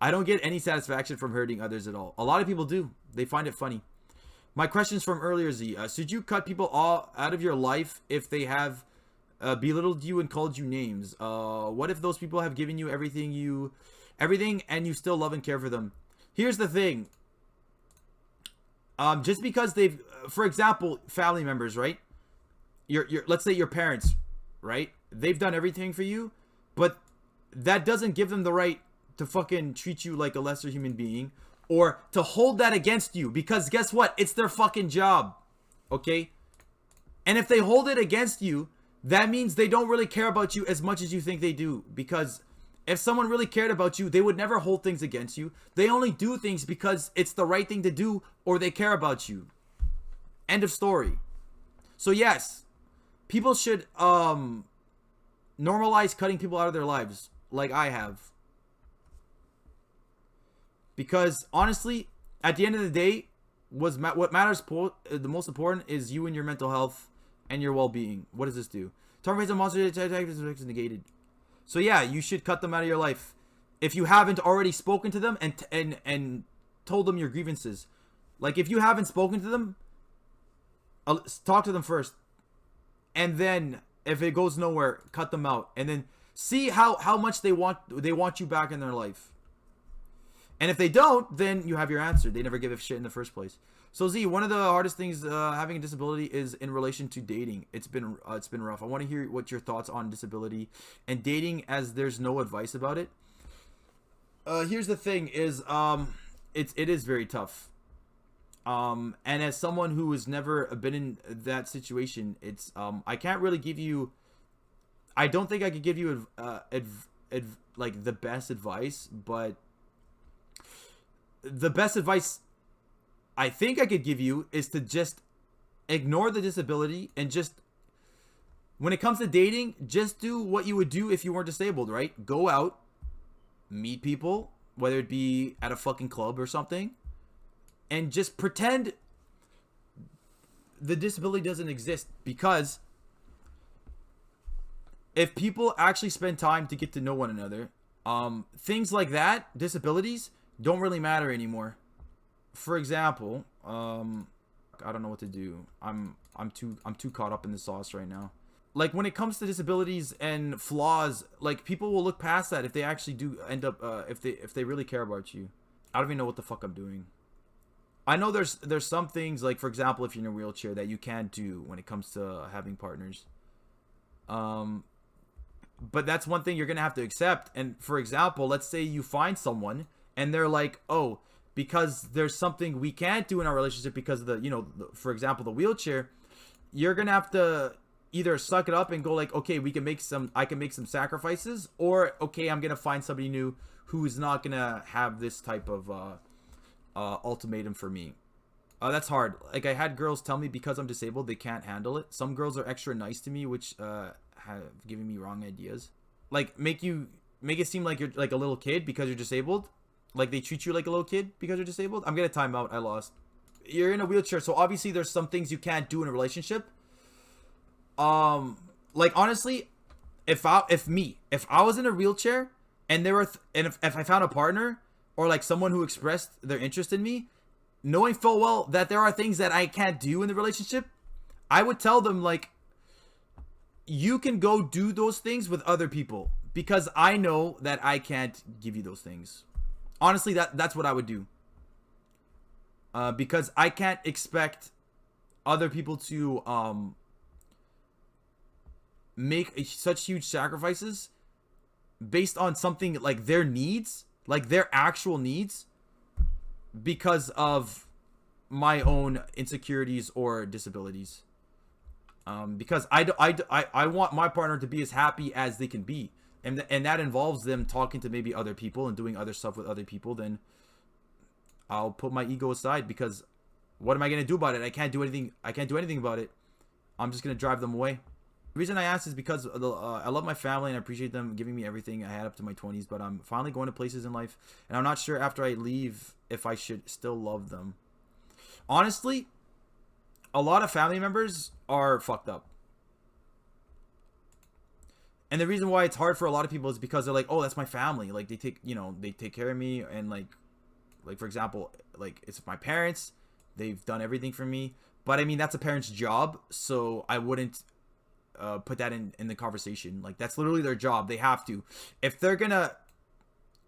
I don't get any satisfaction from hurting others at all. A lot of people do. They find it funny. My questions from earlier, Z. Should you cut people all out of your life if they have belittled you and called you names? What if those people have given you everything and you still love and care for them? Here's the thing. Just because they've, for example, family members, right? Let's say your parents, right? They've done everything for you, but that doesn't give them the right to fucking treat you like a lesser human being or to hold that against you, because guess what? It's their fucking job, okay? And if they hold it against you, that means they don't really care about you as much as you think they do, because if someone really cared about you, they would never hold things against you. They only do things because it's the right thing to do or they care about you. End of story. So yes, people should normalize cutting people out of their lives like I have. Because honestly, at the end of the day, what matters the most important is you and your mental health and your well-being. What does this do? Target a monster attack is negated. So yeah, you should cut them out of your life if you haven't already spoken to them and told them your grievances. Like if you haven't spoken to them, talk to them first, and then if it goes nowhere, cut them out, and then see how much they want you back in their life. And if they don't, then you have your answer. They never give a shit in the first place. So Z, one of the hardest things having a disability is in relation to dating. It's been rough. I want to hear what your thoughts on disability and dating, as there's no advice about it. Here's the thing: is it is very tough. And as someone who has never been in that situation, it's I can't really give you. I don't think I could give you like the best advice, but the best advice I think I could give you is to just ignore the disability and just, when it comes to dating, just do what you would do if you weren't disabled, right? Go out, meet people, whether it be at a fucking club or something, and just pretend the disability doesn't exist. Because if people actually spend time to get to know one another, things like that, disabilities, don't really matter anymore. For example, I don't know what to do. I'm too caught up in the sauce right now. Like when it comes to disabilities and flaws, like people will look past that if they actually do end up if they really care about you. I don't even know what the fuck I'm doing. I know there's some things, like for example, if you're in a wheelchair, that you can't do when it comes to having partners. But that's one thing you're gonna have to accept. And for example, let's say you find someone and they're like, oh, because there's something we can't do in our relationship because of the, for example, the wheelchair, you're gonna have to either suck it up and go like, okay, I can make some sacrifices, or okay, I'm gonna find somebody new who's not gonna have this type of ultimatum for me. That's hard. Like I had girls tell me because I'm disabled they can't handle it. Some girls are extra nice to me, which have given me wrong ideas. Like make it seem like you're like a little kid because you're disabled. Like they treat you like a little kid because you're disabled. I'm gonna time out. I lost. You're in a wheelchair, so obviously there's some things you can't do in a relationship. Like honestly, if I was in a wheelchair and if I found a partner or like someone who expressed their interest in me, knowing full well that there are things that I can't do in the relationship, I would tell them like, you can go do those things with other people because I know that I can't give you those things. Honestly, that's what I would do. Because I can't expect other people to make such huge sacrifices based on something like their needs, like their actual needs, because of my own insecurities or disabilities. Because I want my partner to be as happy as they can be. And that involves them talking to maybe other people and doing other stuff with other people. Then I'll put my ego aside, because what am I going to do about it? I can't do anything. I can't do anything about it. I'm just going to drive them away. The reason I asked is because I love my family and I appreciate them giving me everything I had up to my 20s. But I'm finally going to places in life, and I'm not sure after I leave if I should still love them. Honestly, a lot of family members are fucked up. And the reason why it's hard for a lot of people is because they're like, oh, that's my family. Like they take, you know, they take care of me. And like for example, like it's my parents, they've done everything for me. But I mean, that's a parent's job. So I wouldn't put that in the conversation. Like that's literally their job. They have to. If they're gonna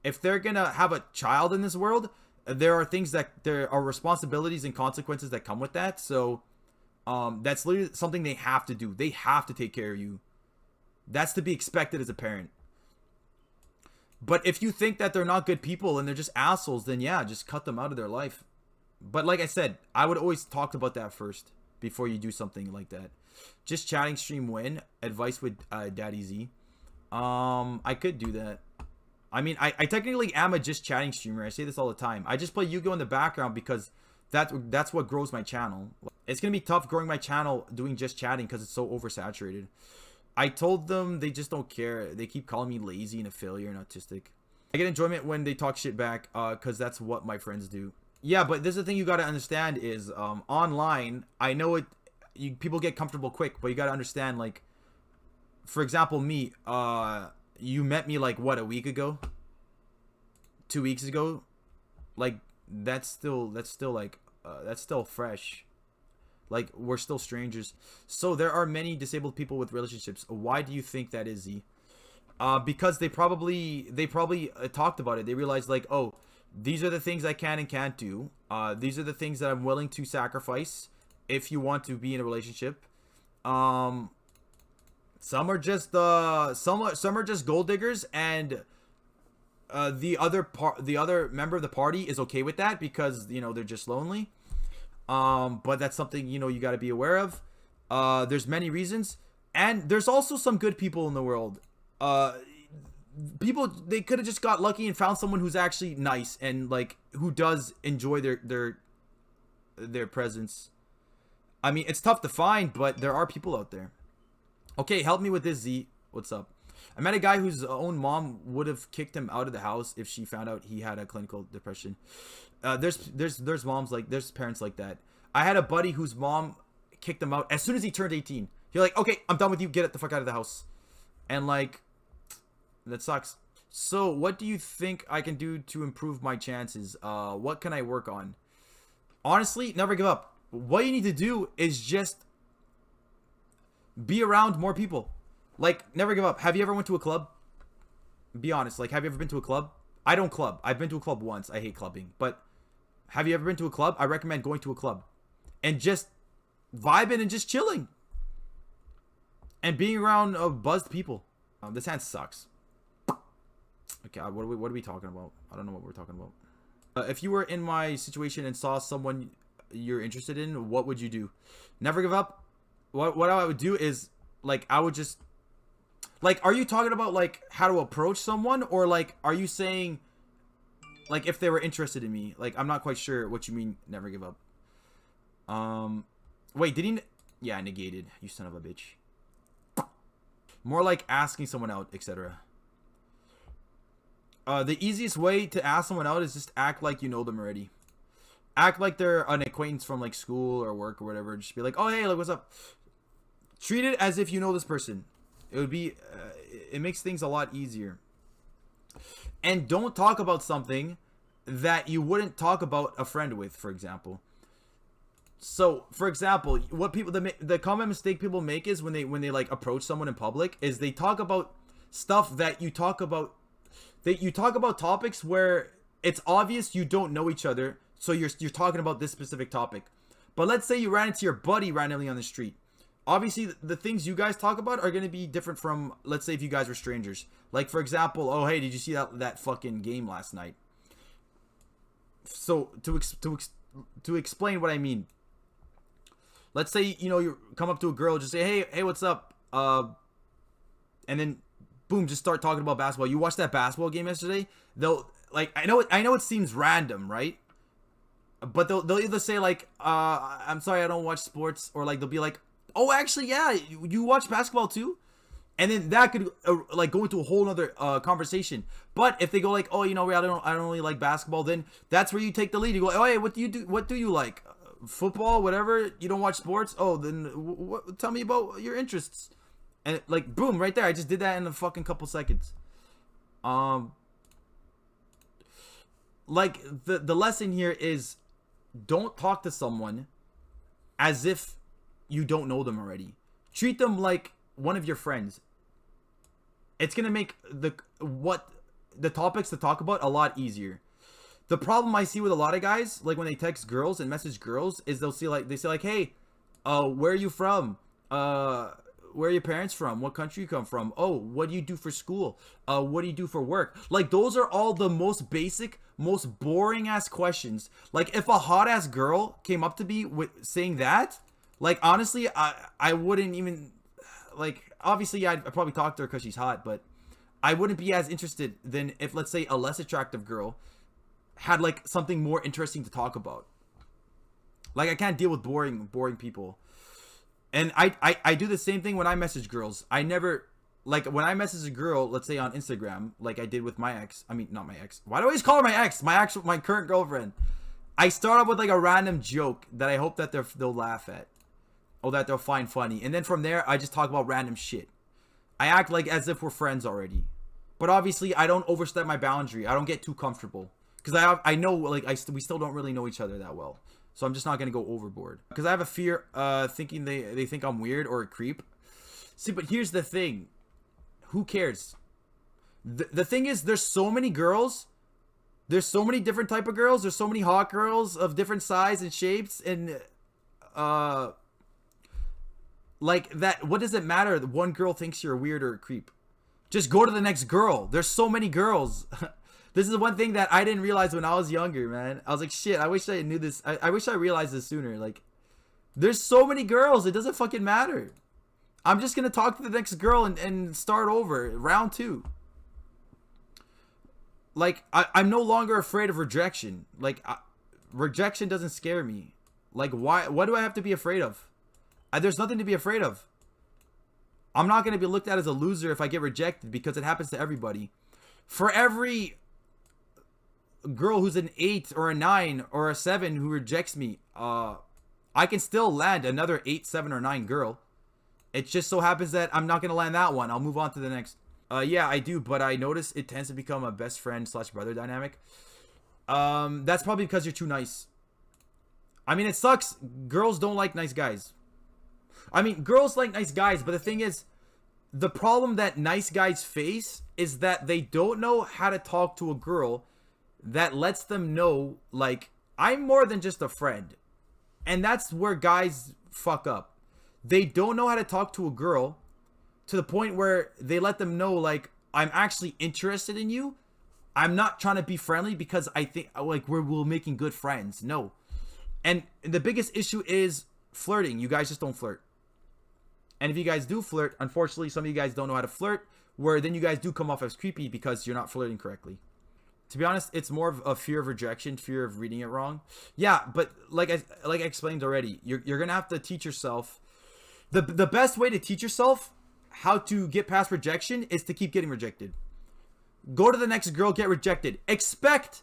have a child in this world, there are responsibilities and consequences that come with that. So that's literally something they have to do. They have to take care of you. That's to be expected as a parent. But if you think that they're not good people and they're just assholes, then yeah, just cut them out of their life. But like I said, I would always talk about that first before you do something like that. Just chatting stream win. Advice with Daddy Z. I could do that. I mean, I technically am a just chatting streamer. I say this all the time. I just play Yu-Gi-Oh in the background because that's what grows my channel. It's gonna be tough growing my channel doing just chatting because it's so oversaturated. I told them they just don't care. They keep calling me lazy and a failure and autistic. I get enjoyment when they talk shit back because that's what my friends do. Yeah, but this is the thing you got to understand is online, I know people get comfortable quick, but you got to understand, like, for example, me, you met me like what, a week ago? 2 weeks ago? Like that's still fresh. Like, we're still strangers. So there are many disabled people with relationships. Why do you think that is, Z? Because they probably talked about it. They realized, like, oh, these are the things I can and can't do. These are the things that I'm willing to sacrifice if you want to be in a relationship. Some are just gold diggers, and the other member of the party is okay with that because, you know, they're just lonely. But that's something, you know, you got to be aware of. There's many reasons, and there's also some good people in the world. People, they could have just got lucky and found someone who's actually nice and like who does enjoy their presence. I mean, it's tough to find, but there are people out there. Okay, help me with this, Z. What's up? I met a guy whose own mom would have kicked him out of the house if she found out he had a clinical depression. There's moms like, there's parents like that. I had a buddy whose mom kicked him out as soon as he turned 18. You're like, okay, I'm done with you. Get the fuck out of the house. And like, that sucks. So what do you think I can do to improve my chances? What can I work on? Honestly, never give up. What you need to do is just be around more people. Like, never give up. Have you ever went to a club? Be honest. Like, have you ever been to a club? I don't club. I've been to a club once. I hate clubbing. But have you ever been to a club? I recommend going to a club and just vibing and just chilling and being around buzzed people. This hand sucks. Okay, what are we talking about? I don't know what we're talking about. If you were in my situation and saw someone you're interested in, what would you do? Never give up. What I would do is, like, I would just, like, are you talking about like how to approach someone, or like are you saying like if they were interested in me? Like, I'm not quite sure what you mean. Never give up. Wait, did he? Yeah, negated. You son of a bitch. More like asking someone out, etc. The easiest way to ask someone out is just act like you know them already. Act like they're an acquaintance from like school or work or whatever. Just be like, oh hey, like, what's up? Treat it as if you know this person. It would be, it makes things a lot easier. And don't talk about something that you wouldn't talk about a friend with, for example. So, for example, what people, the common mistake people make is when they like approach someone in public is they talk about stuff that you talk about. You talk about topics where it's obvious you don't know each other, so you're talking about this specific topic. But let's say you ran into your buddy randomly on the street. Obviously, the things you guys talk about are going to be different from, let's say, if you guys were strangers. Like, for example, oh, hey, did you see that fucking game last night? So, to explain what I mean, let's say, you know, you come up to a girl, just say, hey, what's up? And then, boom, just start talking about basketball. You watched that basketball game yesterday? They'll, like, I know it seems random, right? But they'll either say, like, I'm sorry, I don't watch sports, or like they'll be like, oh, actually, yeah, you watch basketball too? And then that could like go into a whole other conversation. But if they go like, oh, you know, I don't really like basketball, then that's where you take the lead. You go, oh, hey, what do you do? What do you like? Football, whatever. You don't watch sports? Oh, then tell me about your interests. And like, boom, right there. I just did that in a fucking couple seconds. Like the lesson here is, don't talk to someone as if you don't know them already. Treat them like one of your friends. It's gonna make the topics to talk about a lot easier. The problem I see with a lot of guys, like when they text girls and message girls, is they say like, hey, where are you from? Where are your parents from? What country you come from? Oh, what do you do for school? What do you do for work? Like, those are all the most basic, most boring ass questions. Like, if a hot ass girl came up to me with saying that, like, honestly, I wouldn't even, like, obviously I'd probably talk to her because she's hot, but I wouldn't be as interested than if, let's say, a less attractive girl had like something more interesting to talk about. Like, I can't deal with boring people. And I do the same thing when I message girls. I never, like, when I message a girl, let's say on Instagram, like I did with my ex. I mean, not my ex. Why do I always call her my ex? My current girlfriend. I start off with like a random joke that I hope that they'll laugh at, or that they'll find funny. And then from there, I just talk about random shit. I act like as if we're friends already. But obviously, I don't overstep my boundary. I don't get too comfortable. Because I know, like, we still don't really know each other that well. So I'm just not going to go overboard. Because I have a fear thinking they think I'm weird or a creep. See, but here's the thing. Who cares? The thing is, there's so many girls. There's so many different type of girls. There's so many hot girls of different size and shapes. And, like, that, what does it matter that one girl thinks you're weird or a creep? Just go to the next girl. There's so many girls. This is one thing that I didn't realize when I was younger, man. I was like, shit, I wish I knew this. I wish I realized this sooner. Like, there's so many girls. It doesn't fucking matter. I'm just going to talk to the next girl and start over. Round 2. Like, I'm no longer afraid of rejection. Like, rejection doesn't scare me. Like, why? What do I have to be afraid of? There's nothing to be afraid of. I'm not going to be looked at as a loser if I get rejected, because it happens to everybody. For every girl who's an 8 or a 9 or a 7 who rejects me, I can still land another 8, 7, or 9 girl. It just so happens that I'm not going to land that one. I'll move on to the next. Yeah, I do, but I notice it tends to become a best friend / brother dynamic. That's probably because you're too nice. I mean, it sucks. Girls don't like nice guys. I mean, girls like nice guys, but the thing is, the problem that nice guys face is that they don't know how to talk to a girl that lets them know, like, I'm more than just a friend. And that's where guys fuck up. They don't know how to talk to a girl to the point where they let them know, like, I'm actually interested in you. I'm not trying to be friendly because I think, like, we're making good friends. No. And the biggest issue is flirting. You guys just don't flirt. And if you guys do flirt, unfortunately, some of you guys don't know how to flirt, where then you guys do come off as creepy because you're not flirting correctly. To be honest, it's more of a fear of rejection, fear of reading it wrong. Yeah, but like I explained already, you're going to have to teach yourself. The best way to teach yourself how to get past rejection is to keep getting rejected. Go to the next girl, get rejected. Expect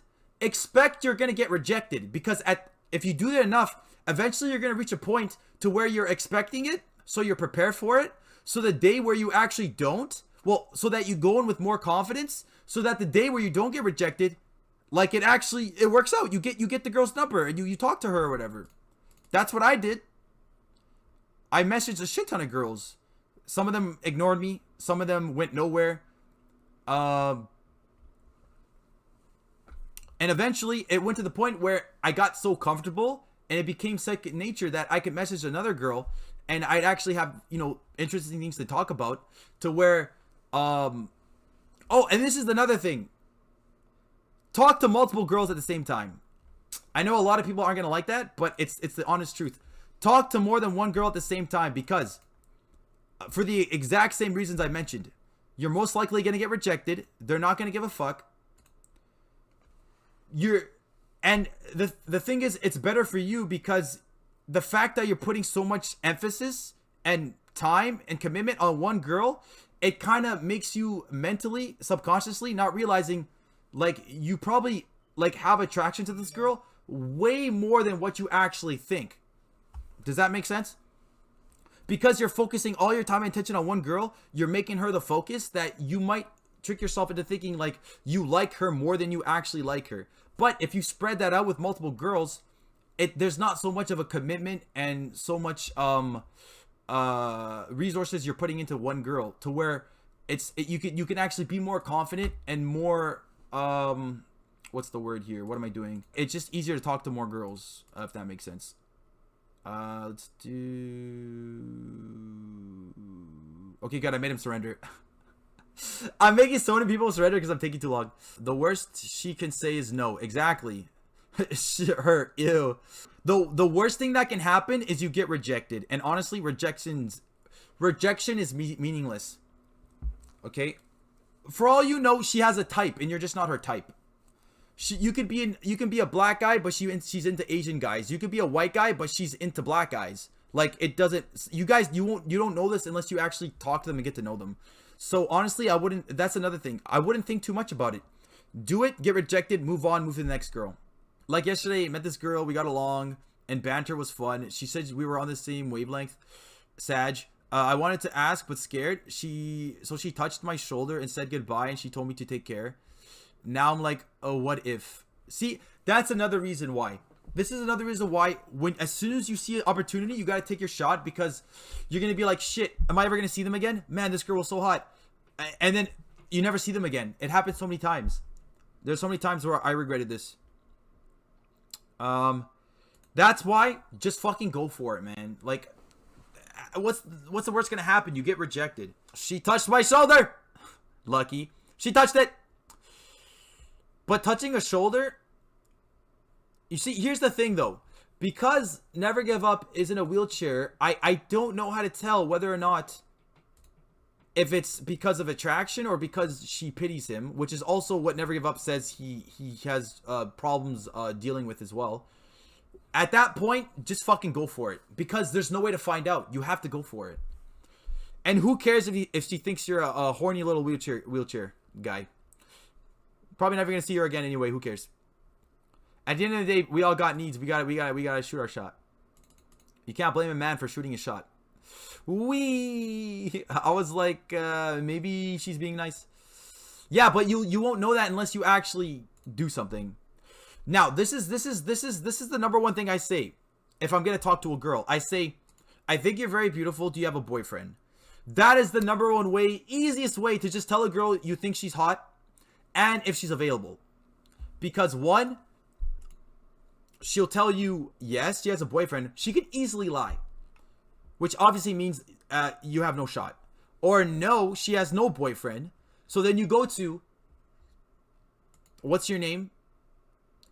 you're going to get rejected, because if you do that enough, eventually you're going to reach a point to where you're expecting it. So you're prepared for it. So the day where you actually don't, well, so that you go in with more confidence, so that the day where you don't get rejected, like, it works out. You get the girl's number and you talk to her or whatever. That's what I did. I messaged a shit ton of girls. Some of them ignored me. Some of them went nowhere. And eventually it went to the point where I got so comfortable and it became second nature that I could message another girl and I'd actually have, interesting things to talk about, to where, oh, and this is another thing. Talk to multiple girls at the same time. I know a lot of people aren't going to like that, but it's the honest truth. Talk to more than one girl at the same time, because for the exact same reasons I mentioned, you're most likely going to get rejected. They're not going to give a fuck. And the thing is, it's better for you because the fact that you're putting so much emphasis and time and commitment on one girl, it kind of makes you mentally, subconsciously, not realizing, like, you probably, like, have attraction to this girl way more than what you actually think. Does that make sense? Because you're focusing all your time and attention on one girl, you're making her the focus, that you might trick yourself into thinking like you like her more than you actually like her. But if you spread that out with multiple girls, there's not so much of a commitment and so much resources you're putting into one girl, to where you can actually be more confident and more what's the word here? What am I doing? It's just easier to talk to more girls, if that makes sense. Let's do... Okay, good. I made him surrender. I'm making so many people surrender because I'm taking too long. The worst she can say is no. Exactly. Her. Ew. The worst thing that can happen is you get rejected. And honestly, rejection is meaningless. Okay? For all you know, she has a type and you're just not her type. You can be a black guy, but she's into Asian guys. You could be a white guy, but she's into black guys. Like, it doesn't... You don't know this unless you actually talk to them and get to know them. So honestly, I wouldn't... That's another thing. I wouldn't think too much about it. Do it, get rejected, move on, move to the next girl. Like yesterday, I met this girl, we got along, and banter was fun. She said we were on the same wavelength. Sag. I wanted to ask, but scared. So she touched my shoulder and said goodbye, and she told me to take care. Now I'm like, oh, what if? See, that's another reason why. This is another reason why as soon as you see an opportunity, you got to take your shot, because you're going to be like, shit, am I ever going to see them again? Man, this girl was so hot. And then you never see them again. It happens so many times. There's so many times where I regretted this. That's why just fucking go for it, man. Like, what's the worst going to happen? You get rejected. She touched my shoulder. Lucky. She touched it. But touching a shoulder, you see, here's the thing though. Because Never Give Up is in a wheelchair, I don't know how to tell whether or not if it's because of attraction or because she pities him, which is also what Never Give Up says he has problems dealing with as well. At that point, just fucking go for it, because there's no way to find out. You have to go for it. And who cares if she thinks you're a horny little wheelchair guy? Probably never gonna see her again anyway. Who cares? At the end of the day, we all got needs. We gotta shoot our shot. You can't blame a man for shooting a shot. I was like, maybe she's being nice. Yeah, but you won't know that unless you actually do something. Now, this is the number one thing I say if I'm gonna talk to a girl. I say, I think you're very beautiful. Do you have a boyfriend? That is the number one way, easiest way to just tell a girl you think she's hot. And if she's available. Because one, she'll tell you, yes, she has a boyfriend. She could easily lie. Which obviously means you have no shot. Or no, she has no boyfriend. So then you go to, what's your name?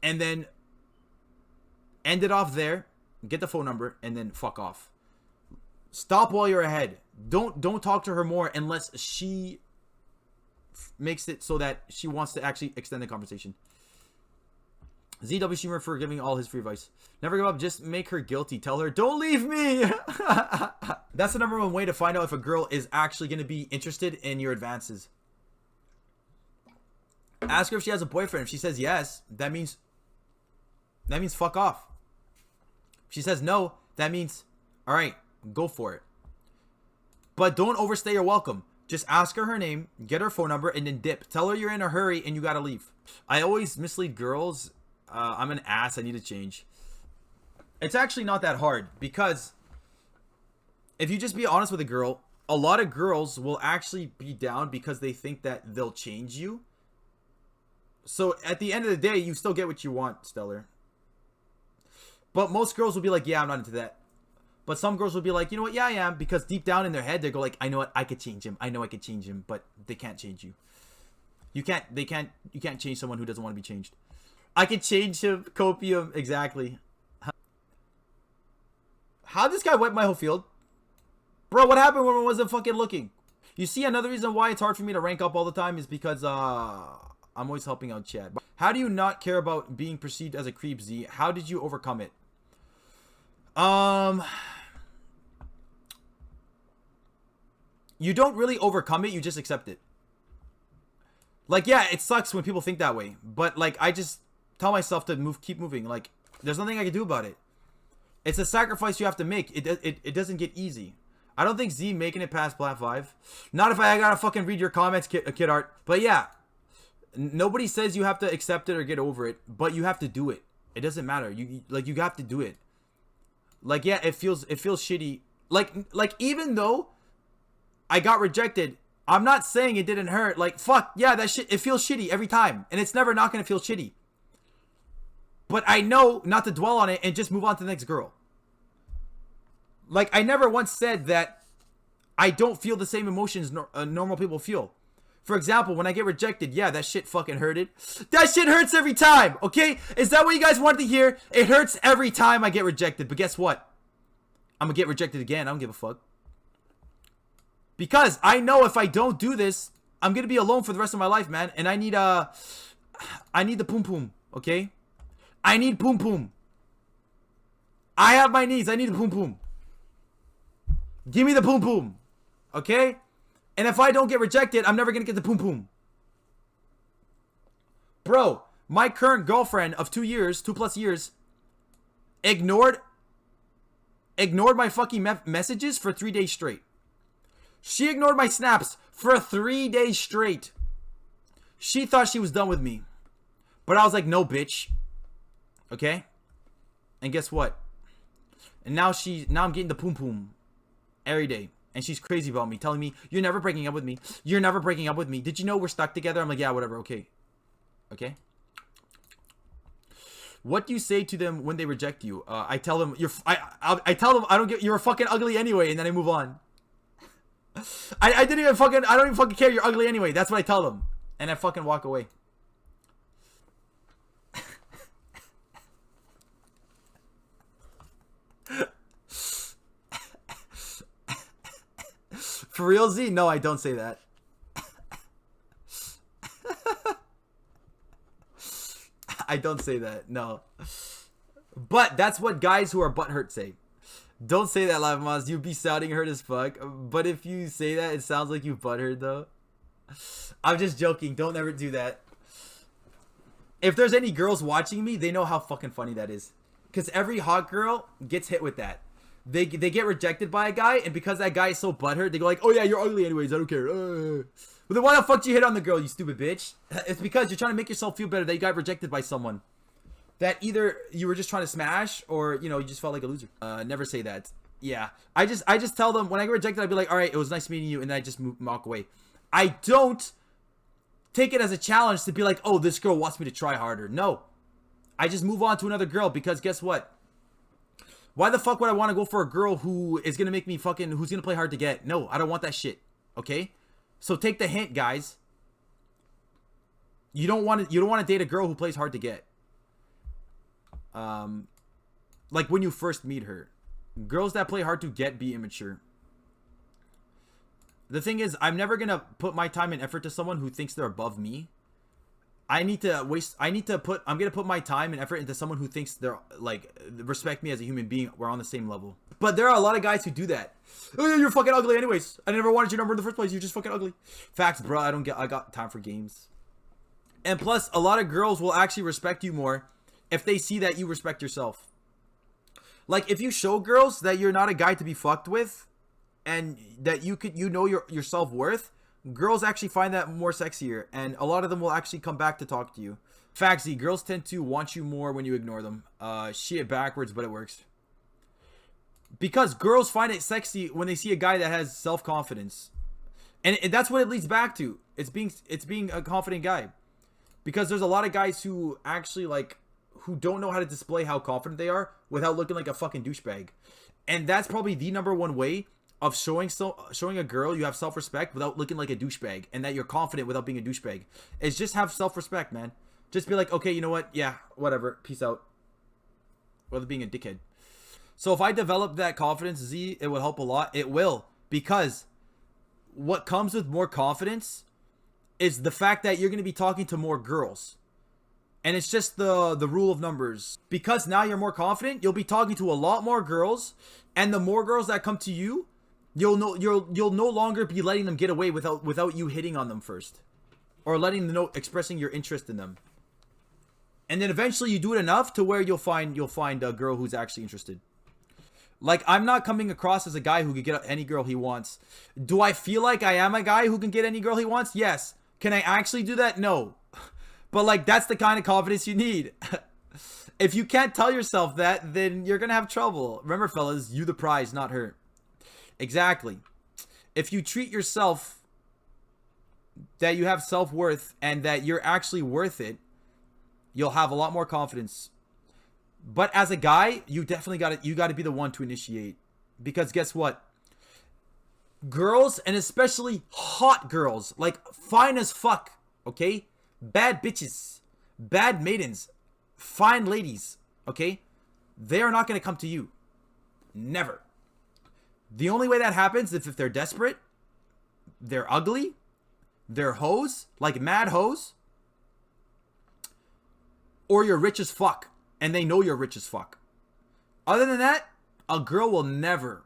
And then end it off there. Get the phone number and then fuck off. Stop while you're ahead. Don't talk to her more unless she makes it so that she wants to actually extend the conversation. ZW Streamer for giving all his free advice. Never give up. Just make her guilty. Tell her, don't leave me. That's the number one way to find out if a girl is actually going to be interested in your advances. Ask her if she has a boyfriend. If she says yes, that means fuck off. If she says no, that means, all right, go for it. But don't overstay your welcome. Just ask her name, get her phone number, and then dip. Tell her you're in a hurry and you gotta leave. I always mislead girls. I'm an ass. I need to change. It's actually not that hard, because if you just be honest with a girl, a lot of girls will actually be down because they think that they'll change you. So at the end of the day, you still get what you want, Stellar. But most girls will be like, yeah, I'm not into that. But some girls will be like, you know what? Yeah, I am. Because deep down in their head, they go like, I know what? I could change him. I know I could change him. But they can't change you. You can't change someone who doesn't want to be changed. I can change him. Copium. Exactly. How'd this guy wipe my whole field? Bro, what happened when I wasn't fucking looking? You see, another reason why it's hard for me to rank up all the time is because, I'm always helping out Chad. How do you not care about being perceived as a creep, Z? How did you overcome it? You don't really overcome it, you just accept it. Like, yeah, it sucks when people think that way, but like, I just tell myself to keep moving. Like, there's nothing I can do about it. It's a sacrifice you have to make. It doesn't get easy. I don't think Z making it past Plat 5. Not if I gotta fucking read your comments, Kid Art. But yeah, nobody says you have to accept it or get over it, but you have to do it. It doesn't matter. You have to do it. Like, yeah, it feels shitty. Like even though I got rejected, I'm not saying it didn't hurt. Like, fuck, yeah, that shit, it feels shitty every time. And it's never not gonna feel shitty. But I know not to dwell on it and just move on to the next girl. Like, I never once said that I don't feel the same emotions normal people feel. For example, when I get rejected, yeah, that shit fucking hurted. That shit hurts every time, okay? Is that what you guys wanted to hear? It hurts every time I get rejected. But guess what? I'm gonna get rejected again. I don't give a fuck. Because I know if I don't do this, I'm gonna be alone for the rest of my life, man. And I need the poom poom, okay? I need poom poom. I have my needs. I need the poom poom. Give me the poom poom, okay? And if I don't get rejected, I'm never gonna get the poom poom. Bro, my current girlfriend of 2 years, 2+ years, ignored my fucking messages for 3 days straight. She ignored my snaps for 3 days straight. She thought she was done with me. But I was like, no, bitch. Okay? And guess what? And now I'm getting the poom poom every day. And she's crazy about me, telling me, you're never breaking up with me. You're never breaking up with me. Did you know we're stuck together? I'm like, yeah, whatever, okay. Okay? What do you say to them when they reject you? I tell them, I tell them, you're fucking ugly anyway, and then I move on. I don't even fucking care, you're ugly anyway. That's what I tell them. And I fucking walk away. For real, Z? No, I don't say that. I don't say that, no. But that's what guys who are butthurt say. Don't say that, Live Moz. You'd be sounding hurt as fuck. But if you say that, it sounds like you butthurt, though. I'm just joking. Don't ever do that. If there's any girls watching me, they know how fucking funny that is. Because every hot girl gets hit with that. They get rejected by a guy, and because that guy is so butthurt, they go like, oh yeah, you're ugly anyways, I don't care. Well, then why the fuck did you hit on the girl, you stupid bitch? It's because you're trying to make yourself feel better that you got rejected by someone. That either you were just trying to smash, or, you know, you just felt like a loser. Never say that. Yeah. I just tell them, when I get rejected, I'd be like, alright, it was nice meeting you, and then I just walk away. I don't take it as a challenge to be like, oh, this girl wants me to try harder. No. I just move on to another girl, because guess what? Why the fuck would I want to go for a girl who is going to make me fucking, who's going to play hard to get? No, I don't want that shit. Okay? So take the hint, guys. You don't want to date a girl who plays hard to get. Like when you first meet her. Girls that play hard to get be immature. The thing is, I'm never going to put my time and effort to someone who thinks they're above me. I'm going to put my time and effort into someone who thinks they're, like, respect me as a human being. We're on the same level. But there are a lot of guys who do that. Oh, you're fucking ugly anyways. I never wanted your number in the first place. You're just fucking ugly. Facts, bro. I got time for games. And plus, a lot of girls will actually respect you more if they see that you respect yourself. Like, if you show girls that you're not a guy to be fucked with, and that you know your self-worth, girls actually find that more sexier, and a lot of them will actually come back to talk to you. Faxy, girls tend to want you more when you ignore them. Shit backwards, but it works. Because girls find it sexy when they see a guy that has self-confidence. And that's what it leads back to. It's being a confident guy. Because there's a lot of guys who actually, like, who don't know how to display how confident they are without looking like a fucking douchebag. And that's probably the #1 way of showing a girl you have self-respect without looking like a douchebag, and that you're confident without being a douchebag. Is just have self-respect, man. Just be like, okay, you know what? Yeah, whatever. Peace out. Without being a dickhead. So if I develop that confidence, Z, it will help a lot. It will. Because what comes with more confidence is the fact that you're going to be talking to more girls. And it's just the rule of numbers. Because now you're more confident, you'll be talking to a lot more girls. And the more girls that come to you, you'll no longer be letting them get away without you hitting on them first, or letting them know, expressing your interest in them. And then eventually you do it enough to where you'll find a girl who's actually interested. Like, I'm not coming across as a guy who could get any girl he wants. Do I feel like I am a guy who can get any girl he wants? Yes. Can I actually do that? No. But, like, that's the kind of confidence you need. If you can't tell yourself that, then you're going to have trouble. Remember, fellas, you the prize, not her. Exactly. If you treat yourself that you have self-worth and that you're actually worth it, you'll have a lot more confidence. But as a guy, you definitely got to be the one to initiate, because guess what? Girls, and especially hot girls, like fine as fuck, okay? Bad bitches, bad maidens, fine ladies, okay? They are not going to come to you. Never. The only way that happens is if they're desperate, they're ugly, they're hoes, like mad hoes, or you're rich as fuck. And they know you're rich as fuck. Other than that, a girl will never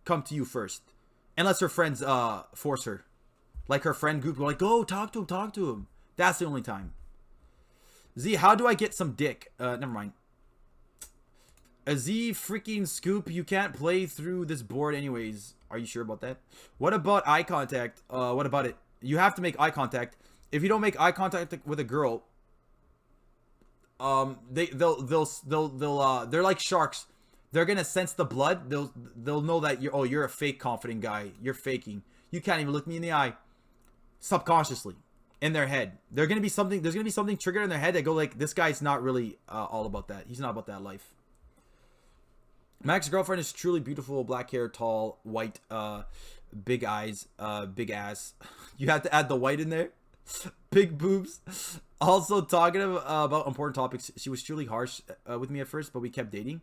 come to you first. Unless her friends force her. Like her friend group will like, go, talk to him. That's the only time. Z, how do I get some dick? Never mind. A Z freaking scoop, you can't play through this board anyways. Are you sure about that? What about eye contact? What about it? You have to make eye contact. If you don't make eye contact with a girl, they're like sharks. They're gonna sense the blood. They'll know that you're a fake confident guy. You're faking. You can't even look me in the eye. Subconsciously, in there's gonna be something triggered in their head that go like, this guy's not really all about that. He's not about that life. My ex-girlfriend is truly beautiful, black hair, tall, white, big eyes, big ass. You have to add the white in there. Big boobs. Also talking about important topics. She was truly harsh with me at first, but we kept dating.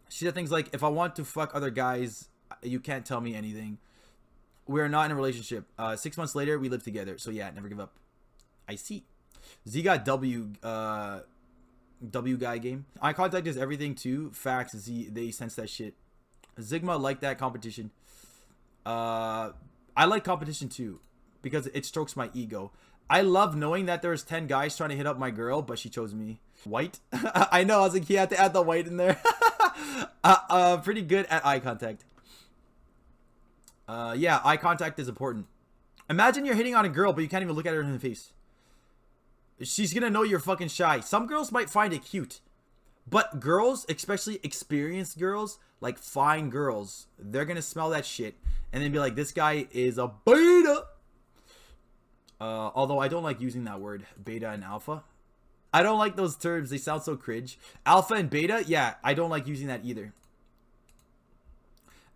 She said things like, if I want to fuck other guys, you can't tell me anything. We're not in a relationship. 6 months later, we live together. So yeah, never give up. I see. Z got W guy game. Eye contact is everything too. Facts. Z, they sense that shit. Sigma like that competition. I like competition too, because it strokes my ego. I love knowing that there's 10 guys trying to hit up my girl, but she chose me. White? I know, I was like, he had to add the white in there. Pretty good at eye contact. Yeah, eye contact is important. Imagine you're hitting on a girl, but you can't even look at her in the face. She's gonna know you're fucking shy. Some girls might find it cute. But girls, especially experienced girls, like fine girls, they're gonna smell that shit and then be like, this guy is a beta. Although I don't like using that word, beta and alpha. I don't like those terms. They sound so cringe. Alpha and beta, yeah, I don't like using that either.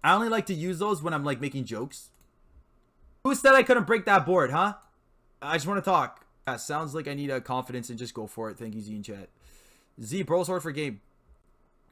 I only like to use those when I'm like making jokes. Who said I couldn't break that board, huh? I just want to talk. Yeah, sounds like I need a confidence and just go for it. Thank you, Z in chat. Z, bro, sorry for game.